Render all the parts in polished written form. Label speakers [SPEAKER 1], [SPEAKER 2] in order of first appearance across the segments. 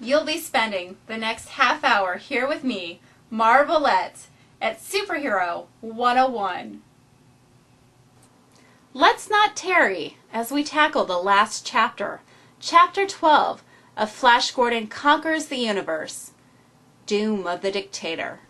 [SPEAKER 1] You'll be spending the next half hour here with me, Marvelette, at Superhero 101. Let's not tarry as we tackle the last chapter, Chapter 12 of Flash Gordon Conquers the Universe, Doom of the Dictator.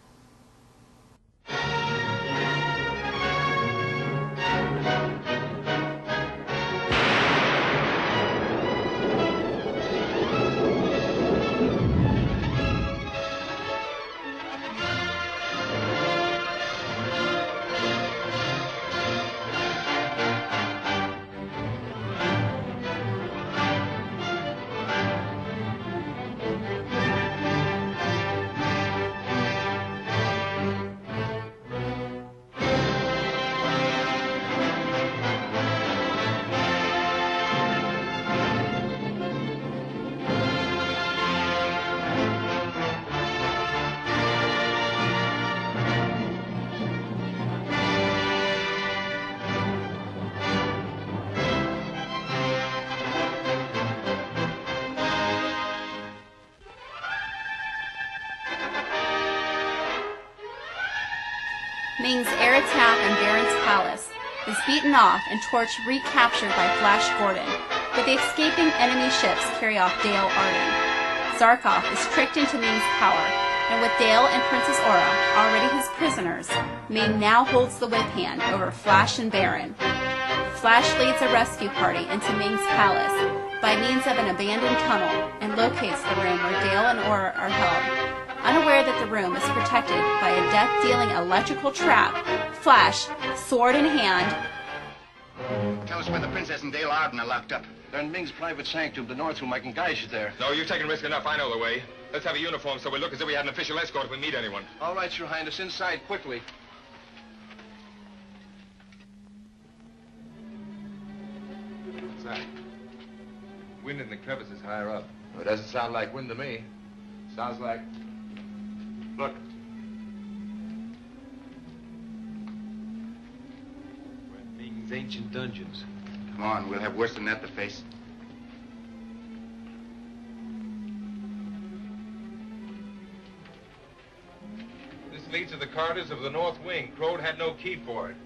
[SPEAKER 1] Ming's air attack on Baron's palace is beaten off and Torch recaptured by Flash Gordon, but the escaping enemy ships carry off Dale Arden. Zarkov is tricked into Ming's power, and with Dale and Princess Aura already his prisoners, Ming now holds the whip hand over Flash and Baron. Flash leads a rescue party into Ming's palace by means of an abandoned tunnel and locates the room where Dale and Aura are held. Unaware that the room is protected by a death-dealing electrical trap, Flash, sword in hand...
[SPEAKER 2] Tell us where the Princess and Dale Arden are locked up.
[SPEAKER 3] They're in Ming's private sanctum, the north room. I can guide you there.
[SPEAKER 4] No, you've taken risk enough. I know the way. Let's have a uniform so we look as if we had an official escort if we meet anyone.
[SPEAKER 3] All right, Your Highness. Inside, quickly.
[SPEAKER 4] What's that? Wind in the crevices higher up.
[SPEAKER 5] Well, it doesn't sound like wind to me. Sounds like... Look.
[SPEAKER 4] We're in Ming's ancient dungeons.
[SPEAKER 2] Come on, we'll have worse than that to face.
[SPEAKER 4] This leads to the corridors of the North Wing. Crowd had no key for it.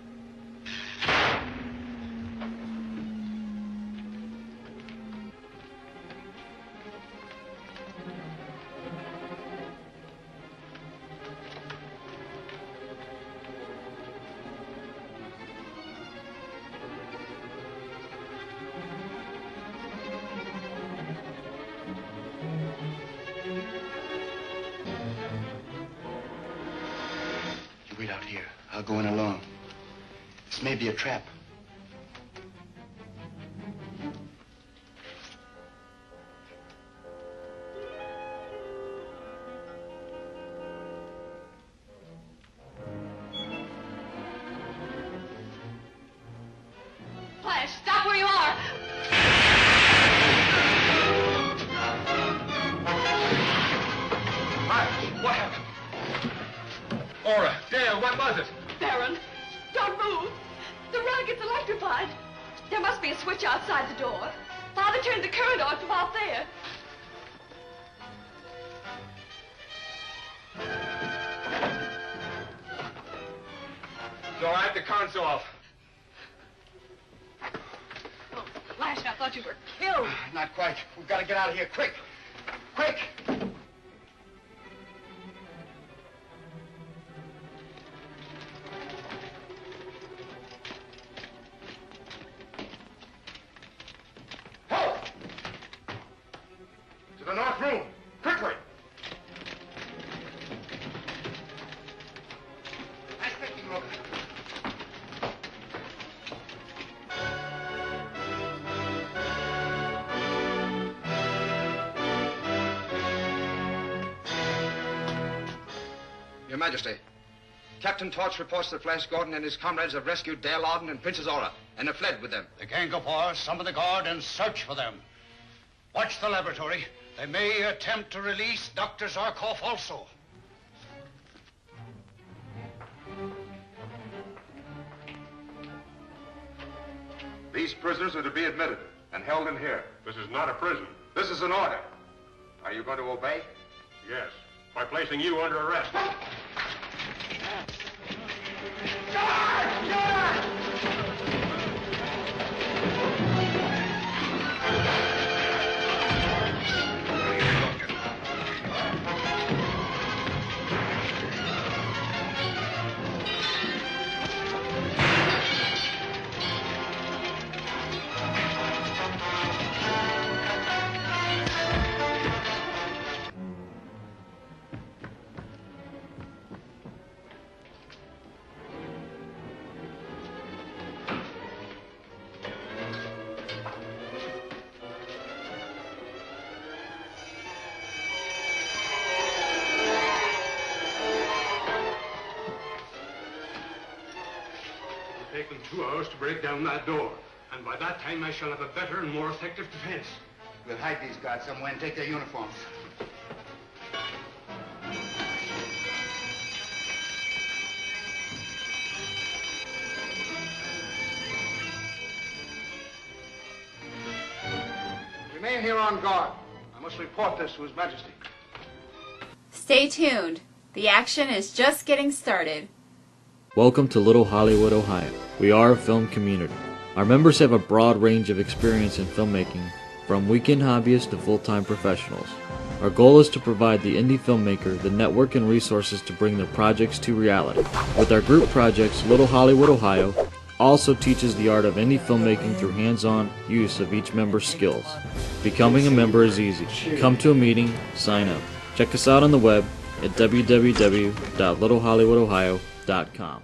[SPEAKER 2] Wait out here. I'll go in alone. This may be a trap.
[SPEAKER 6] Flash, stop where you are!
[SPEAKER 4] What happened? Aura, Dale, what was it?
[SPEAKER 6] Baron, don't move. The rug is electrified. There must be a switch outside the door. Father turned the current on from out there.
[SPEAKER 4] It's all right, the current's off.
[SPEAKER 6] Oh, Flash, I thought you were killed.
[SPEAKER 2] Not quite. We've got to get out of here quick. Quick!
[SPEAKER 4] To the North Room, quickly!
[SPEAKER 2] Nice thinking, Rover.
[SPEAKER 3] Your Majesty, Captain Torch reports that Flash Gordon and his comrades have rescued Dale Arden and Princess Aura and have fled with them.
[SPEAKER 7] The Gangapar, summon the guard and search for them. Watch the laboratory. They may attempt to release Dr. Zarkov also.
[SPEAKER 4] These prisoners are to be admitted and held in here. This is not a prison. This is an order. Are you going to obey?
[SPEAKER 8] Yes, by placing you under arrest. It'll take them 2 hours to break down that door. And by that time, I shall have a better and more effective defense.
[SPEAKER 2] We'll hide these guards somewhere and take their uniforms.
[SPEAKER 3] Remain here on guard. I must report this to His Majesty.
[SPEAKER 1] Stay tuned. The action is just getting started.
[SPEAKER 9] Welcome to Little Hollywood, Ohio. We are a film community. Our members have a broad range of experience in filmmaking, from weekend hobbyists to full-time professionals. Our goal is to provide the indie filmmaker the network and resources to bring their projects to reality. With our group projects, Little Hollywood, Ohio also teaches the art of indie filmmaking through hands-on use of each member's skills. Becoming a member is easy. Come to a meeting, sign up. Check us out on the web at www.littlehollywoodohio.com.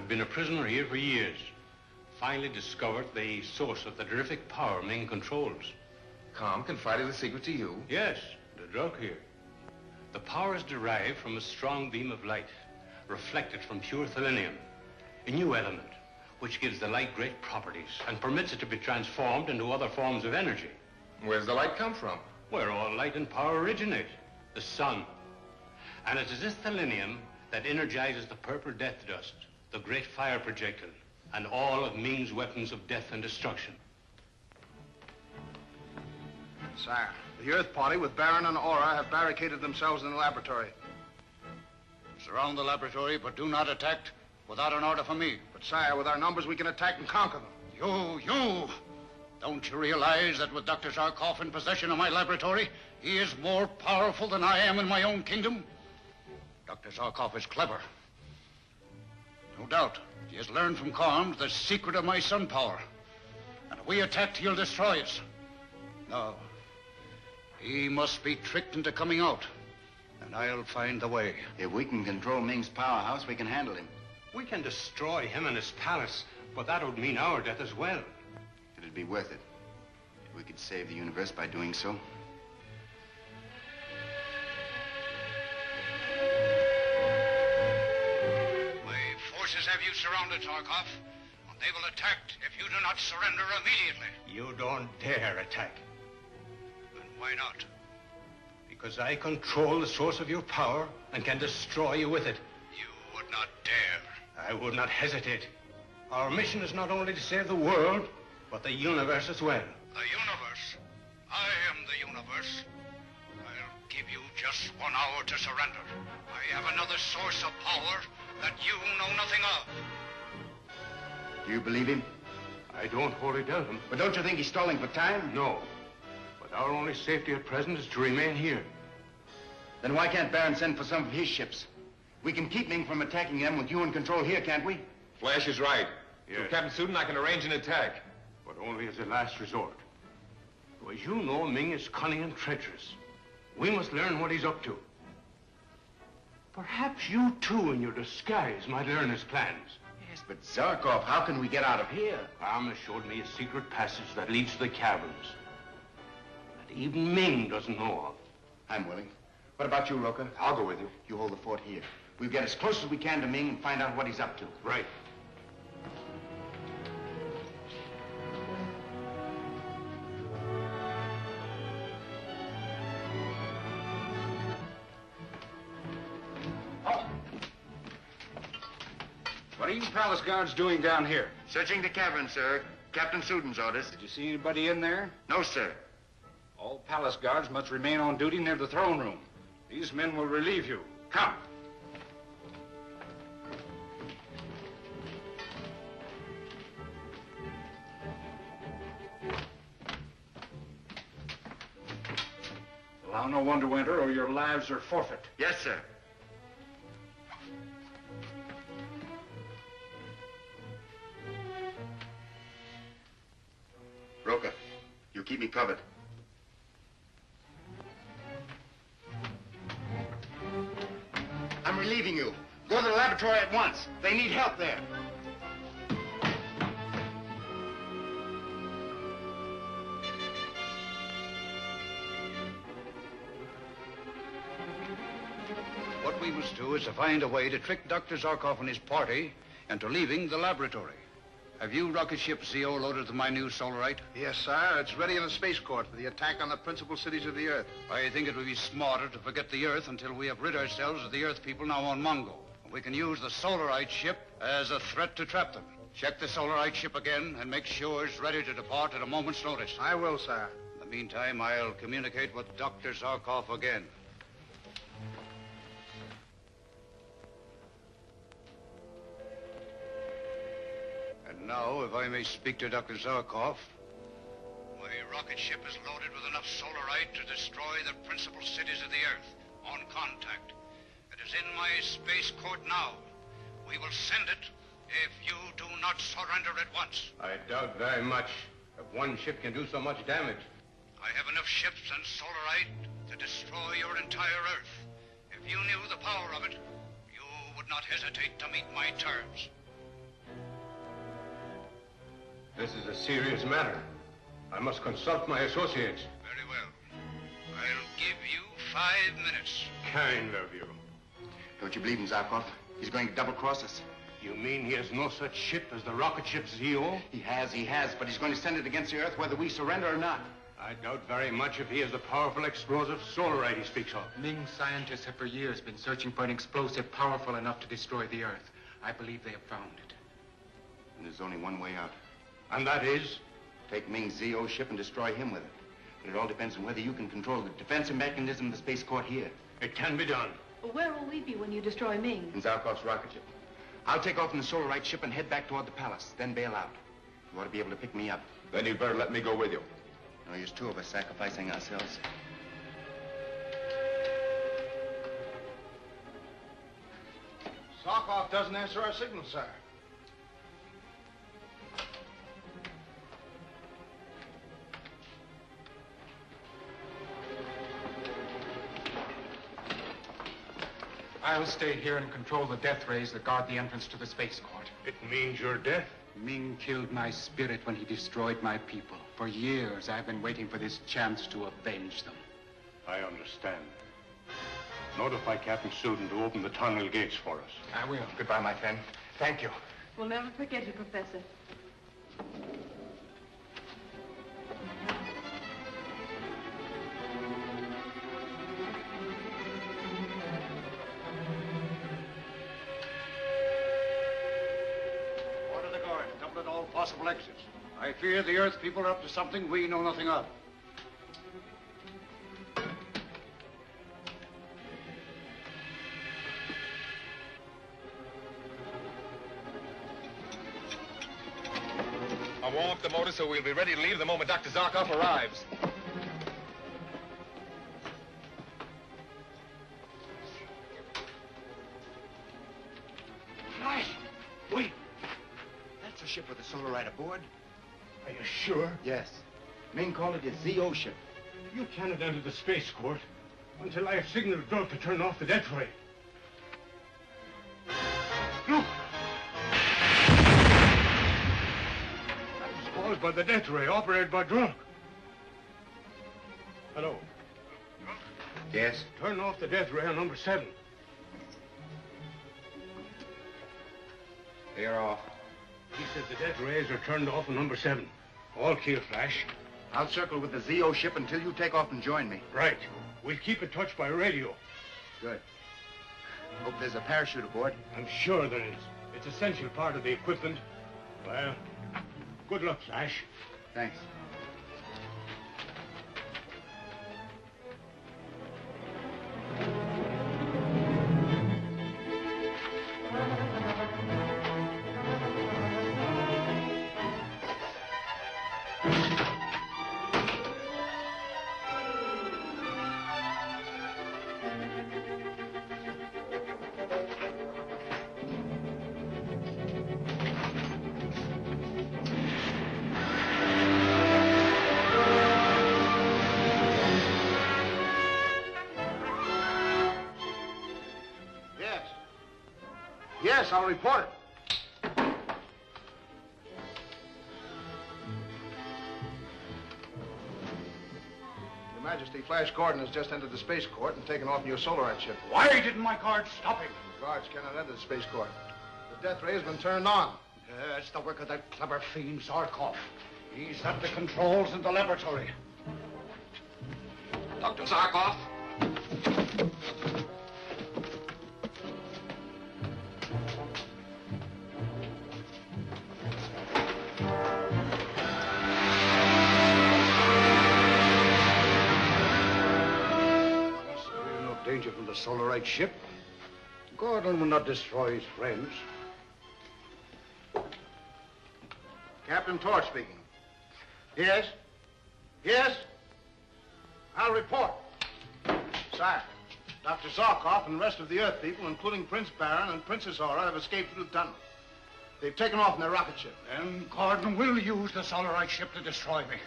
[SPEAKER 8] Been a prisoner here for years. Finally discovered the source of the terrific power Ming controls.
[SPEAKER 4] Calm confided the secret to you.
[SPEAKER 8] Yes, the drug here. The power is derived from a strong beam of light, reflected from pure thelinium, a new element which gives the light great properties and permits it to be transformed into other forms of energy.
[SPEAKER 4] Where does the light come from?
[SPEAKER 8] Where all light and power originate, the sun. And it is this thelinium that energizes the purple death dust, the great fire projectile, and all of Ming's weapons of death and destruction.
[SPEAKER 3] Sire, the Earth Party with Baron and Aura have barricaded themselves in the laboratory.
[SPEAKER 7] Surround the laboratory, but do not attack without an order from me.
[SPEAKER 3] But, sire, with our numbers, we can attack and conquer them.
[SPEAKER 7] You! Don't you realize that with Dr. Zarkov in possession of my laboratory, he is more powerful than I am in my own kingdom? Dr. Zarkov is clever. No doubt, he has learned from Karms the secret of my sun power. And if we attack, he'll destroy us. No. He must be tricked into coming out. And I'll find the way.
[SPEAKER 2] If we can control Ming's powerhouse, we can handle him.
[SPEAKER 8] We can destroy him and his palace, but that would mean our death as well.
[SPEAKER 2] It'd be worth it. If we could save the universe by doing so.
[SPEAKER 7] Forces have you surrounded, Zarkov, and they will attack if you do not surrender immediately.
[SPEAKER 8] You don't dare attack.
[SPEAKER 7] And why not?
[SPEAKER 8] Because I control the source of your power and can destroy you with it.
[SPEAKER 7] You would not dare.
[SPEAKER 8] I would not hesitate. Our mission is not only to save the world, but the universe as well.
[SPEAKER 7] The universe? I am the universe. I'll give you just 1 hour to surrender. I have another source of power that you know nothing of.
[SPEAKER 2] Do you believe him?
[SPEAKER 8] I don't wholly doubt him.
[SPEAKER 2] But don't you think he's stalling for time?
[SPEAKER 8] No. But our only safety at present is to remain here.
[SPEAKER 2] Then why can't Baron send for some of his ships? We can keep Ming from attacking them with you in control here, can't we?
[SPEAKER 4] Flash is right.
[SPEAKER 8] Yes.
[SPEAKER 4] With Captain Suden, I can arrange an attack.
[SPEAKER 8] But only as a last resort. For as you know, Ming is cunning and treacherous. We must learn what he's up to. Perhaps you, too, in your disguise, might learn his plans.
[SPEAKER 2] Yes, but Zarkov, how can we get out of here?
[SPEAKER 8] Arma showed me a secret passage that leads to the caverns. that even Ming doesn't know of.
[SPEAKER 2] I'm willing. What about you, Roca?
[SPEAKER 4] I'll go with you.
[SPEAKER 2] You hold the fort here. We'll get as close as we can to Ming and find out what he's up to.
[SPEAKER 8] Right.
[SPEAKER 3] What are you palace guards doing down here?
[SPEAKER 2] Searching the cavern, sir. Captain Sudan's orders.
[SPEAKER 3] Did you see anybody in there?
[SPEAKER 2] No, sir.
[SPEAKER 3] All palace guards must remain on duty near the throne room. These men will relieve you. Come. Allow no one to enter or your lives are forfeit.
[SPEAKER 2] Yes, sir. Roca, you keep me covered. I'm relieving you. Go to the laboratory at once. They need help there.
[SPEAKER 7] What we must do is to find a way to trick Dr. Zarkov and his party into leaving the laboratory. Have you rocket ship Zeo loaded to my new Solarite?
[SPEAKER 10] Yes, sir. It's ready in the spaceport for the attack on the principal cities of the Earth.
[SPEAKER 7] I think it would be smarter to forget the Earth until we have rid ourselves of the Earth people now on Mongo. We can use the Solarite ship as a threat to trap them. Check the Solarite ship again and make sure it's ready to depart at a moment's notice.
[SPEAKER 10] I will, sir.
[SPEAKER 7] In the meantime, I'll communicate with Dr. Zarkov again. And now, if I may speak to Dr. Zarkov, my rocket ship is loaded with enough Solarite to destroy the principal cities of the Earth. On contact. It is in my space court now. We will send it if you do not surrender at once.
[SPEAKER 8] I doubt very much if one ship can do so much damage.
[SPEAKER 7] I have enough ships and Solarite to destroy your entire Earth. If you knew the power of it, you would not hesitate to meet my terms.
[SPEAKER 8] This is a serious matter. I must consult my associates.
[SPEAKER 7] Very well. I'll give you 5 minutes.
[SPEAKER 8] Kind of you.
[SPEAKER 2] Don't you believe in Zarkov? He's going to double-cross us.
[SPEAKER 8] You mean he has no such ship as the rocket ship Zeo?
[SPEAKER 2] He has, but he's going to send it against the Earth whether we surrender or not.
[SPEAKER 8] I doubt very much if he has the powerful explosive Solarite he speaks of.
[SPEAKER 11] Ming scientists have for years been searching for an explosive powerful enough to destroy the Earth. I believe they have found it.
[SPEAKER 2] And there's only one way out.
[SPEAKER 8] And that is?
[SPEAKER 2] Take Ming's Zeo ship and destroy him with it. But it all depends on whether you can control the defensive mechanism of the space court here.
[SPEAKER 8] It can be done.
[SPEAKER 6] Where will we be when you destroy Ming?
[SPEAKER 2] In Zarkov's rocket ship. I'll take off in the Solarite ship and head back toward the palace, then bail out. You ought to be able to pick me up.
[SPEAKER 4] Then you'd better let me go with you.
[SPEAKER 2] No use two of us sacrificing ourselves.
[SPEAKER 10] Zarkov doesn't answer our signal, sir.
[SPEAKER 11] I'll stay here and control the death rays that guard the entrance to the spaceport.
[SPEAKER 8] It means your death?
[SPEAKER 11] Ming killed my spirit when he destroyed my people. For years, I've been waiting for this chance to avenge them.
[SPEAKER 8] I understand. Notify Captain Sudan to open the tunnel gates for us.
[SPEAKER 11] I will.
[SPEAKER 2] Goodbye, my friend. Thank you.
[SPEAKER 6] We'll never forget you, Professor.
[SPEAKER 7] Order the guard. Double all possible exits. I fear the Earth people are up to something we know nothing of.
[SPEAKER 4] I'll warm up the motor so we'll be ready to leave the moment Dr. Zarkov arrives.
[SPEAKER 2] Nice. Wait. That's a ship with a Solarite aboard.
[SPEAKER 8] Are you sure?
[SPEAKER 2] Yes. Ming called it his Zeo ship.
[SPEAKER 8] You cannot enter the spaceport until I have signaled Dirk to turn off the death ray. Look! That was caused by the death ray operated by Drunk.
[SPEAKER 12] Hello.
[SPEAKER 3] Yes?
[SPEAKER 12] Turn off the death ray on number 7.
[SPEAKER 3] They're off.
[SPEAKER 12] He said the death rays are turned off on number 7. All clear, Flash.
[SPEAKER 2] I'll circle with the ZO ship until you take off and join me.
[SPEAKER 12] Right. We'll keep in touch by radio.
[SPEAKER 2] Good. Hope there's a parachute aboard.
[SPEAKER 12] I'm sure there is. It's an essential part of the equipment. Well, good luck, Flash.
[SPEAKER 2] Thanks.
[SPEAKER 10] Yes, I'll report it. Your Majesty, Flash Gordon has just entered the spaceport and taken off in your Solarite ship.
[SPEAKER 7] Why didn't my guards stop him?
[SPEAKER 10] The guards cannot enter the spaceport. The death ray has been turned on.
[SPEAKER 7] It's the work of that clever fiend Zarkov. He's at the controls in the laboratory.
[SPEAKER 3] Dr. Zarkov?
[SPEAKER 7] We're in no danger from the Solarite ship. Gordon will not destroy his friends.
[SPEAKER 10] Captain Torch speaking. Yes? Yes? I'll report. Sire, Dr. Zarkov and the rest of the Earth people, including Prince Baron and Princess Aura, have escaped through the tunnel. They've taken off in their rocket ship.
[SPEAKER 7] Then Gordon will use the Solarite ship to destroy me.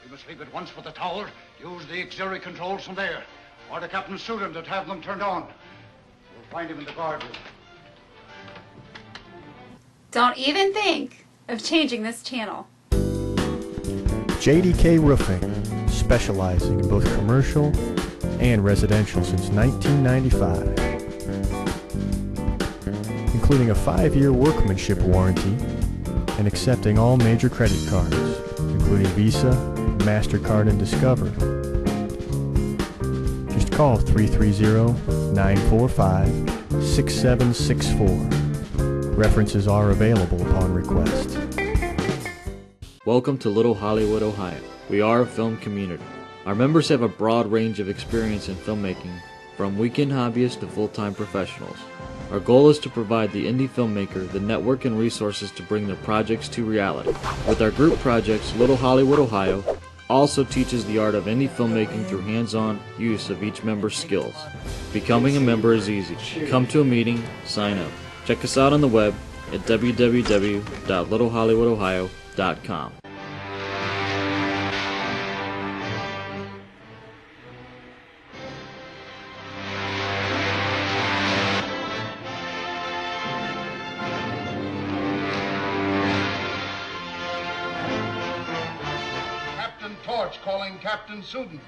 [SPEAKER 7] We must leave at once for the tower, use the auxiliary controls from there. Order Captain Sudan to have them turned on. We'll find him in the guard room.
[SPEAKER 1] Don't even think of changing this channel.
[SPEAKER 13] JDK Roofing, specializing in both commercial and residential since 1995. Including a 5-year workmanship warranty and accepting all major credit cards, including Visa, MasterCard, and Discover. Just call 330-945-6764. References are available upon request.
[SPEAKER 9] Welcome to Little Hollywood, Ohio. We are a film community. Our members have a broad range of experience in filmmaking, from weekend hobbyists to full-time professionals. Our goal is to provide the indie filmmaker the network and resources to bring their projects to reality. With our group projects, Little Hollywood, Ohio also teaches the art of indie filmmaking through hands-on use of each member's skills. Becoming a member is easy. Come to a meeting, sign up. Check us out on the web at www.littlehollywoodohio.com.
[SPEAKER 10] Captain Torch calling Captain Sudan.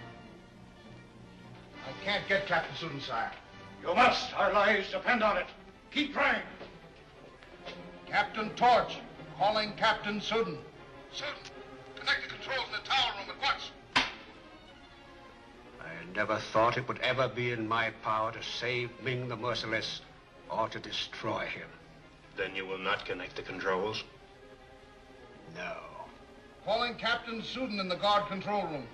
[SPEAKER 10] I can't get Captain Sudan, sire.
[SPEAKER 7] You must. Our lives depend on it. Keep trying.
[SPEAKER 10] Captain Torch calling Captain Sudan. Sudan, connect the controls in the tower room at once.
[SPEAKER 7] I never thought it would ever be in my power to save Ming the Merciless or to destroy him.
[SPEAKER 12] Then you will not connect the controls?
[SPEAKER 7] No.
[SPEAKER 10] Calling Captain Sudan in the guard control room.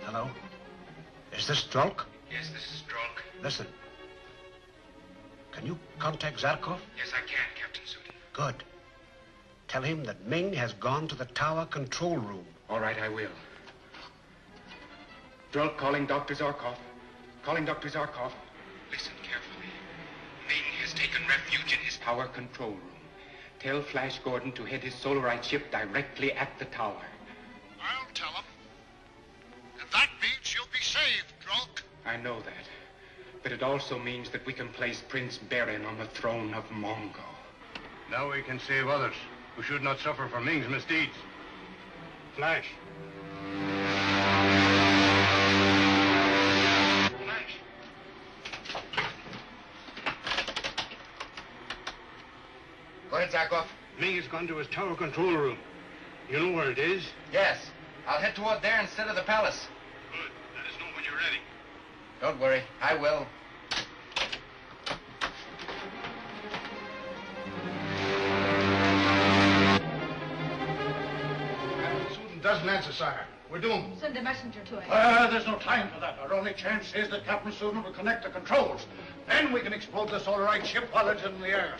[SPEAKER 7] Hello? Is this Drulk?
[SPEAKER 3] Yes, this is Drulk.
[SPEAKER 7] Listen. Can you contact Zarkov?
[SPEAKER 3] Yes, I can, Captain Sudan.
[SPEAKER 7] Good. Tell him that Ming has gone to the tower control room.
[SPEAKER 3] All right, I will. Drulk calling Dr. Zarkov. Calling Dr. Zarkov. Listen carefully. Ming has taken refuge in his tower control room. Tell Flash Gordon to head his Solarite ship directly at the tower.
[SPEAKER 10] I'll tell him. And that means you'll be saved, Drulk.
[SPEAKER 3] I know that. But it also means that we can place Prince Baron on the throne of Mongo.
[SPEAKER 12] Now we can save others who should not suffer for Ming's misdeeds. Flash,
[SPEAKER 2] Zarkov?
[SPEAKER 12] Ming has gone to his tower control room. You know where it is?
[SPEAKER 2] Yes. I'll head toward there instead of the palace.
[SPEAKER 12] Good. Let us know when you're ready.
[SPEAKER 2] Don't worry. I will.
[SPEAKER 10] Captain Suden doesn't answer, sire. We're doomed.
[SPEAKER 6] Send a messenger to him.
[SPEAKER 7] There's no time for that. Our only chance is that Captain Suden will connect the controls. Then we can explode the Solarite ship while it's in the air.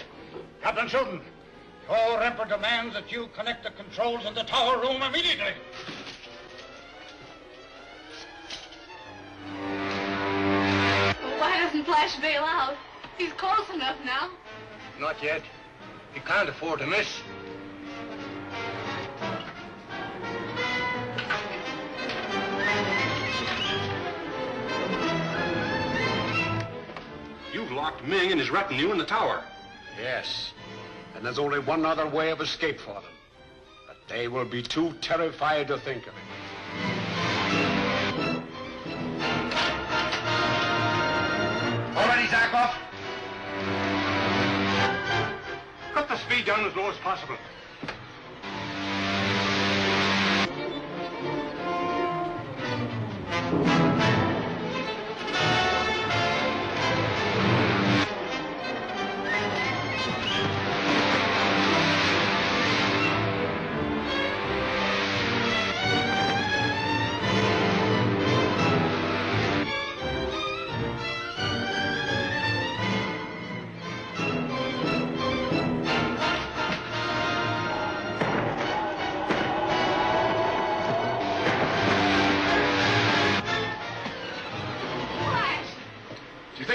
[SPEAKER 7] Captain Suden, your Emperor demands that you connect the controls in the tower room immediately.
[SPEAKER 6] Why doesn't Flash bail out? He's close enough now.
[SPEAKER 8] Not yet. He can't afford to miss.
[SPEAKER 12] You've locked Ming and his retinue in the tower.
[SPEAKER 7] Yes. And there's only one other way of escape for them. But they will be too terrified to think of it.
[SPEAKER 2] All ready, Zarkov?
[SPEAKER 12] Cut the speed down as low as possible.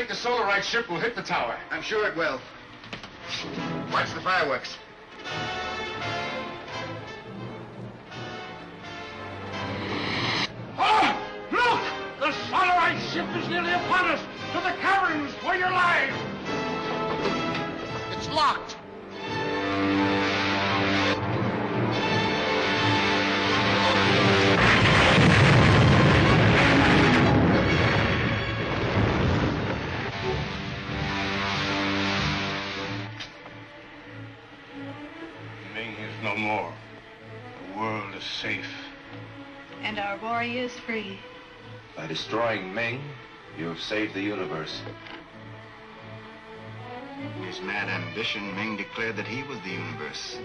[SPEAKER 2] The Solarite ship will hit the tower. I'm sure it will. Watch the fireworks.
[SPEAKER 7] Oh! Look! The Solarite ship is nearly upon us! To the caverns where you lie! It's locked!
[SPEAKER 8] No more. The world is safe.
[SPEAKER 6] And our warrior is free.
[SPEAKER 5] By destroying Ming, you have saved the universe.
[SPEAKER 2] In his mad ambition, Ming declared that he was the universe.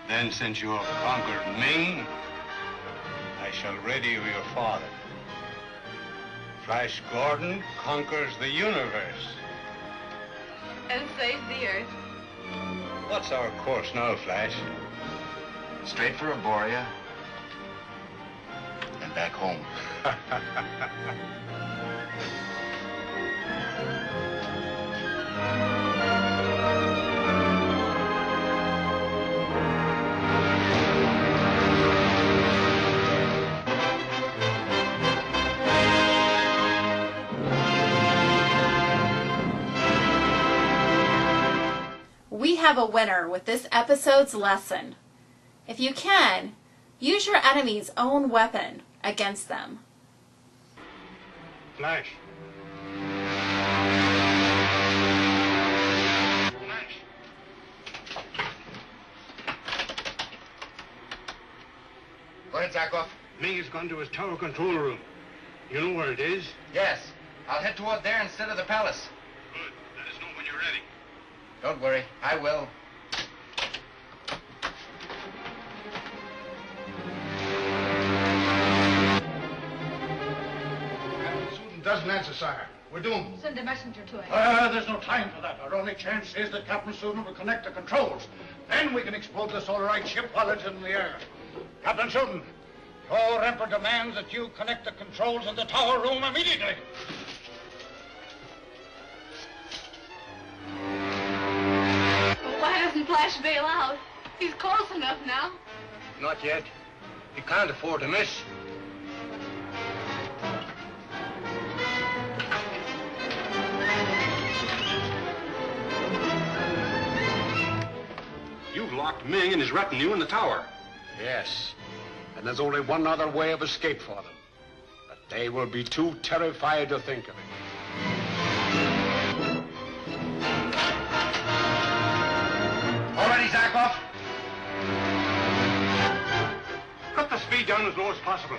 [SPEAKER 8] Then, since you have conquered Ming, I shall radio your father. Flash Gordon conquers the universe.
[SPEAKER 6] And save the Earth.
[SPEAKER 8] What's our course now, Flash?
[SPEAKER 2] Straight for Arborea. And back home.
[SPEAKER 1] We have a winner with this episode's lesson. If you can, use your enemy's own weapon against them.
[SPEAKER 12] Flash.
[SPEAKER 2] Go ahead, Zarkov.
[SPEAKER 12] Ming has gone to his tower control room. You know where it is?
[SPEAKER 2] Yes. I'll head toward there instead of the palace.
[SPEAKER 12] Good. Let us know when you're ready.
[SPEAKER 2] Don't worry. I will.
[SPEAKER 10] Captain Suden doesn't answer, sire. We're doomed.
[SPEAKER 6] Send a messenger to him.
[SPEAKER 7] There's no time for that. Our only chance is that Captain Suden will connect the controls. Then we can explode the Solarite ship while it's in the air. Captain Suden, your Emperor demands that you connect the controls in the tower room immediately.
[SPEAKER 6] Why doesn't Flash bail out? He's close enough now.
[SPEAKER 8] Not yet. He can't afford to miss.
[SPEAKER 12] You've locked Ming and his retinue in the tower.
[SPEAKER 7] Yes. And there's only one other way of escape for them. But they will be too terrified to think of it.
[SPEAKER 2] Zarkov.
[SPEAKER 12] Cut the speed down as low as possible.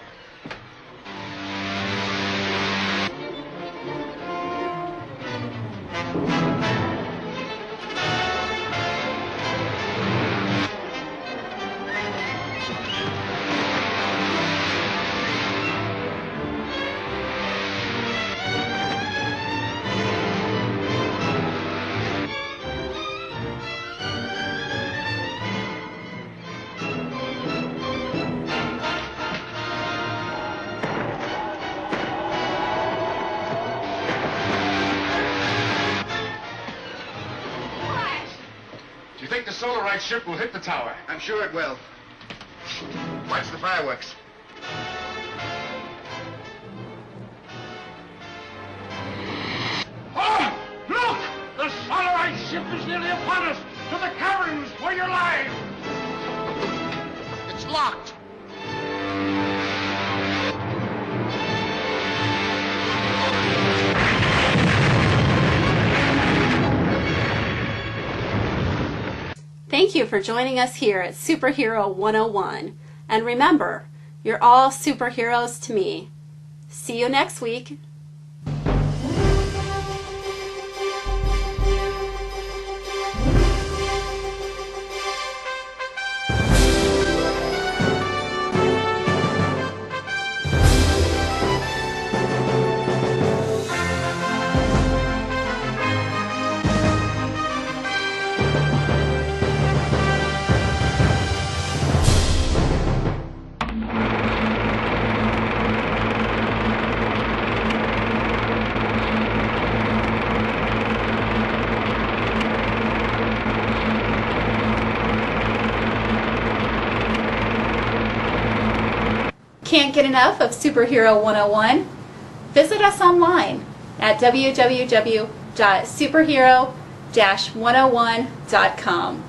[SPEAKER 2] Do you think the Solarite ship will hit the tower? I'm sure it will. Watch the fireworks.
[SPEAKER 12] Oh! Look! The Solarite ship is nearly upon us! To the caverns where you're lying!
[SPEAKER 7] It's locked.
[SPEAKER 1] Thank you for joining us here at Superhero 101. And remember, you're all superheroes to me. See you next week. Can't get enough of Superhero 101? Visit us online at www.superhero-101.com.